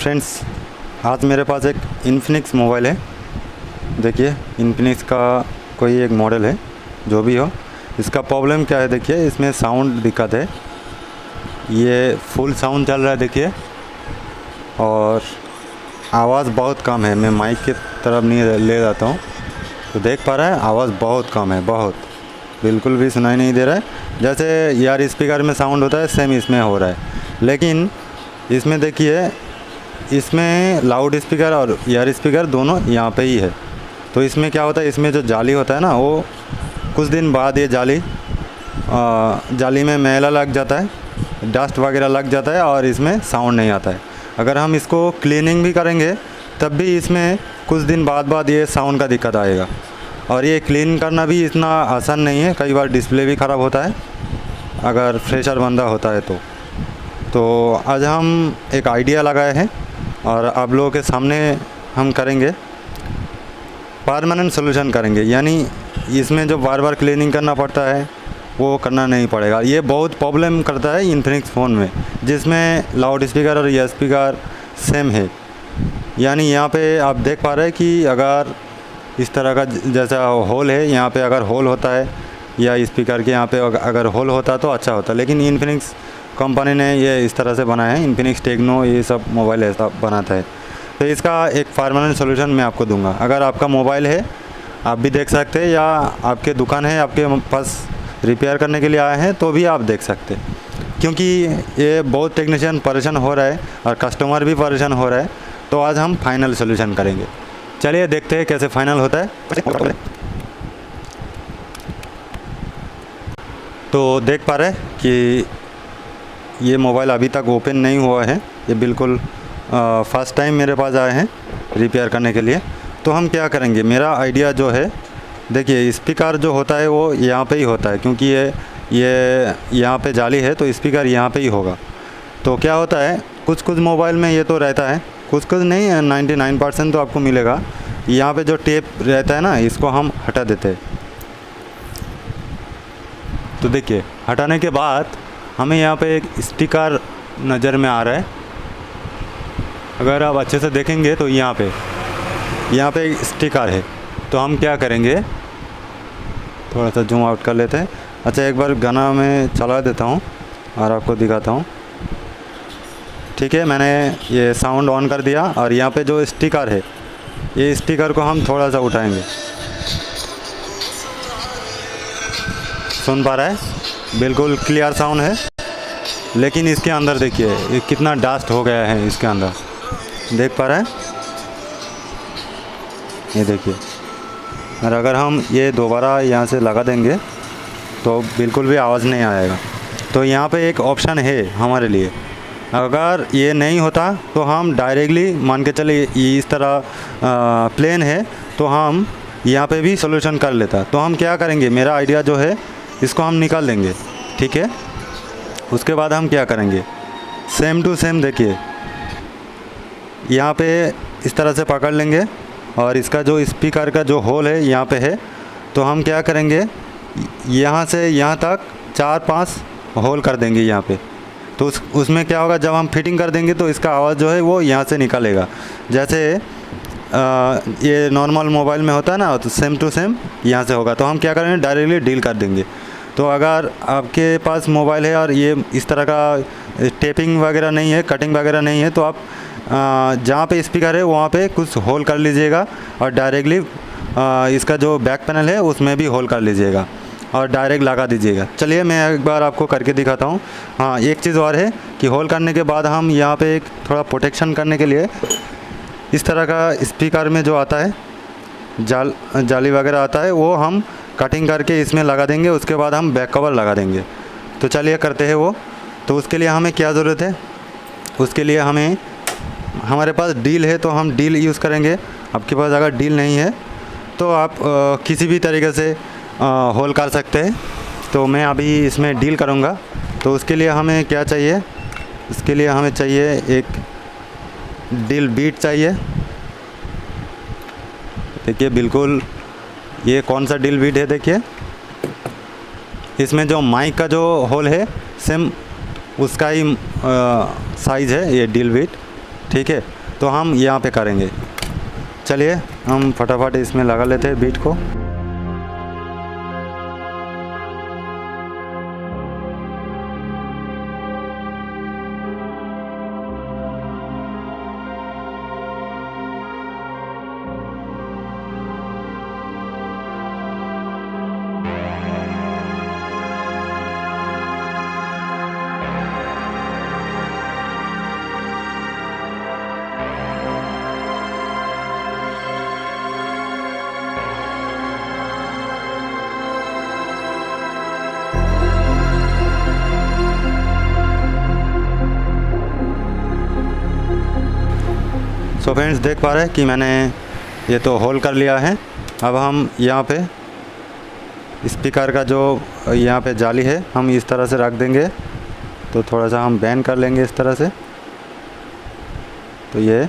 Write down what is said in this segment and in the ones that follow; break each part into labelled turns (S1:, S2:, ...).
S1: Friends, आज मेरे पास एक इन्फिनिक्स मोबाइल है। देखिए, इन्फिनिक्स का कोई एक मॉडल है, जो भी हो। इसका प्रॉब्लम क्या है, देखिए इसमें साउंड दिक्कत है। ये फुल साउंड चल रहा है देखिए, और आवाज़ बहुत कम है। मैं माइक की तरफ नहीं ले जाता हूँ तो देख पा रहा है, आवाज़ बहुत कम है, बहुत बिल्कुल भी सुनाई नहीं दे रहा है। जैसे यार स्पीकर में साउंड होता है, सेम इसमें हो रहा है। लेकिन इसमें देखिए, इसमें लाउड स्पीकर और ईयर स्पीकर दोनों यहाँ पे ही है। तो इसमें क्या होता है, इसमें जो जाली होता है ना, वो कुछ दिन बाद ये जाली में मैला लग जाता है, डस्ट वगैरह लग जाता है और इसमें साउंड नहीं आता है। अगर हम इसको क्लीनिंग भी करेंगे तब भी इसमें कुछ दिन बाद ये साउंड का दिक्कत आएगा। और ये क्लीन करना भी इतना आसान नहीं है, कई बार डिस्प्ले भी ख़राब होता है अगर फ्रेशर बंदा होता है तो आज हम एक आइडिया लगाए हैं और आप लोगों के सामने हम करेंगे, परमानेंट सोल्यूशन करेंगे। यानी इसमें जो बार बार क्लीनिंग करना पड़ता है वो करना नहीं पड़ेगा। ये बहुत प्रॉब्लम करता है इन्फिनिक्स फ़ोन में, जिसमें लाउड स्पीकर और ईयर स्पीकर सेम है। यानी यहाँ पे आप देख पा रहे हैं कि अगर इस तरह का जैसा होल है, यहाँ पे अगर होल होता है या स्पीकर के यहाँ पे अगर होल होता तो अच्छा होता। लेकिन इन्फिनिक्स कंपनी ने ये इस तरह से बनाया है। इन्फिनिक्स टेक्नो ये सब मोबाइल ऐसा बनाता है। तो इसका एक परमानेंट सोल्यूशन मैं आपको दूंगा। अगर आपका मोबाइल है, आप भी देख सकते हैं, या आपके दुकान है, आपके पास रिपेयर करने के लिए आए हैं तो भी आप देख सकते हैं। क्योंकि ये बहुत टेक्नीशियन परेशान हो रहा है और कस्टमर भी परेशान हो रहा है। तो आज हम फाइनल सोल्यूशन करेंगे। चलिए देखते हैं कैसे फाइनल होता है। तो देख पा रहे हैं कि ये मोबाइल अभी तक ओपन नहीं हुआ है। ये बिल्कुल फर्स्ट टाइम मेरे पास आए हैं रिपेयर करने के लिए। तो हम क्या करेंगे, मेरा आइडिया जो है, देखिए स्पीकर जो होता है वो यहाँ पे ही होता है, क्योंकि ये यहाँ पे जाली है तो स्पीकर यहाँ पे ही होगा। तो क्या होता है, कुछ मोबाइल में ये तो रहता है, कुछ नहीं है, 99% तो आपको मिलेगा। यहाँ पे जो टेप रहता है ना, इसको हम हटा देते हैं। तो देखिए, हटाने के बाद हमें यहाँ पे एक स्टिकर नज़र में आ रहा है। अगर आप अच्छे से देखेंगे तो यहाँ पे एक स्टिकर है। तो हम क्या करेंगे, थोड़ा सा जूम आउट कर लेते हैं। अच्छा, एक बार गाना में चला देता हूँ और आपको दिखाता हूँ। ठीक है, मैंने ये साउंड ऑन कर दिया और यहाँ पे जो स्टिकर है, ये स्टिकर को हम थोड़ा सा उठाएंगे। सुन पा रहा है, बिल्कुल क्लियर साउंड है। लेकिन इसके अंदर देखिए ये कितना डस्ट हो गया है इसके अंदर, देख पा रहा है, ये देखिए। और अगर हम ये दोबारा यहाँ से लगा देंगे तो बिल्कुल भी आवाज़ नहीं आएगा। तो यहाँ पे एक ऑप्शन है हमारे लिए। अगर ये नहीं होता तो हम डायरेक्टली मान के चले, ये इस तरह प्लेन है तो हम यहाँ पे भी सोल्यूशन कर लेता। तो हम क्या करेंगे, मेरा आइडिया जो है, इसको हम निकाल देंगे। ठीक है, उसके बाद हम क्या करेंगे, सेम टू सेम देखिए, यहाँ पे इस तरह से पकड़ लेंगे और इसका जो स्पीकर का जो होल है यहाँ पे है। तो हम क्या करेंगे, यहाँ से यहाँ तक 4-5 होल कर देंगे यहाँ पे। तो उसमें क्या होगा, जब हम फिटिंग कर देंगे तो इसका आवाज़ जो है वो यहाँ से निकलेगा। जैसे ये नॉर्मल मोबाइल में होता है ना, तो सेम टू सेम यहाँ से होगा। तो हम क्या करेंगे, डायरेक्टली डील कर देंगे। तो अगर आपके पास मोबाइल है और ये इस तरह का टेपिंग वगैरह नहीं है, कटिंग वगैरह नहीं है, तो आप जहाँ पे स्पीकर है वहाँ पे कुछ होल कर लीजिएगा और डायरेक्टली इसका जो बैक पैनल है उसमें भी होल कर लीजिएगा और डायरेक्ट लगा दीजिएगा। चलिए मैं एक बार आपको करके दिखाता हूँ। हाँ, एक चीज़ और है कि होल करने के बाद हम यहाँ पे एक थोड़ा प्रोटेक्शन करने के लिए इस तरह का स्पीकर में जो आता है, जाली वगैरह आता है, वो हम कटिंग करके इसमें लगा देंगे। उसके बाद हम बैक कवर लगा देंगे। तो चलिए करते हैं वो। तो उसके लिए हमें क्या ज़रूरत है, उसके लिए हमारे पास डील है तो हम डील यूज़ करेंगे। आपके पास अगर डील नहीं है तो आप किसी भी तरीके से होल कर सकते हैं। तो मैं अभी इसमें डील करूँगा। तो उसके लिए हमें क्या चाहिए, इसके लिए हमें चाहिए एक डील बीट चाहिए। देखिए बिल्कुल ये कौन सा डील बीट है, देखिए इसमें जो माइक का जो होल है सेम उसका ही साइज़ है ये डील बीट। ठीक है, तो हम यहाँ पे करेंगे। चलिए हम फटाफट इसमें लगा लेते हैं बीट को। सो फ्रेंड्स देख पा रहे हैं कि मैंने ये तो होल कर लिया है। अब हम यहाँ पे स्पीकर का जो यहाँ पे जाली है हम इस तरह से रख देंगे, तो थोड़ा सा हम बैंड कर लेंगे इस तरह से। तो ये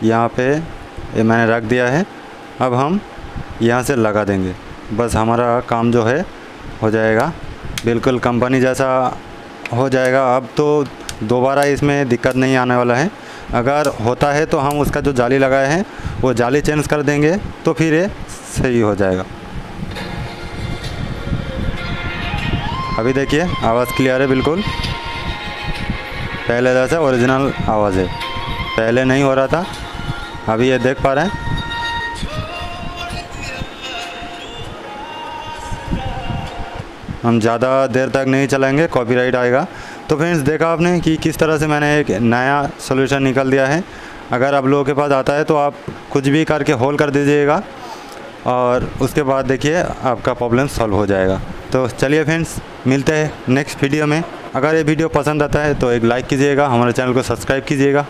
S1: यहाँ पे ये मैंने रख दिया है। अब हम यहाँ से लगा देंगे, बस हमारा काम जो है हो जाएगा, बिल्कुल कंपनी जैसा हो जाएगा। अब तो दोबारा इसमें दिक्कत नहीं आने वाला है। अगर होता है तो हम उसका जो जाली लगाए हैं वो जाली चेंज कर देंगे, तो फिर ये सही हो जाएगा। अभी देखिए आवाज़ क्लियर है बिल्कुल, पहले जैसा ओरिजिनल आवाज़ है, पहले नहीं हो रहा था। अभी ये देख पा रहे हैं। हम ज़्यादा देर तक नहीं चलाएंगे, कॉपीराइट आएगा। तो फ्रेंड्स देखा आपने कि किस तरह से मैंने एक नया सॉल्यूशन निकाल दिया है। अगर आप लोगों के पास आता है तो आप कुछ भी करके होल कर दीजिएगा और उसके बाद देखिए आपका प्रॉब्लम सॉल्व हो जाएगा। तो चलिए फ्रेंड्स मिलते हैं नेक्स्ट वीडियो में। अगर ये वीडियो पसंद आता है तो एक लाइक कीजिएगा, हमारे चैनल को सब्सक्राइब कीजिएगा।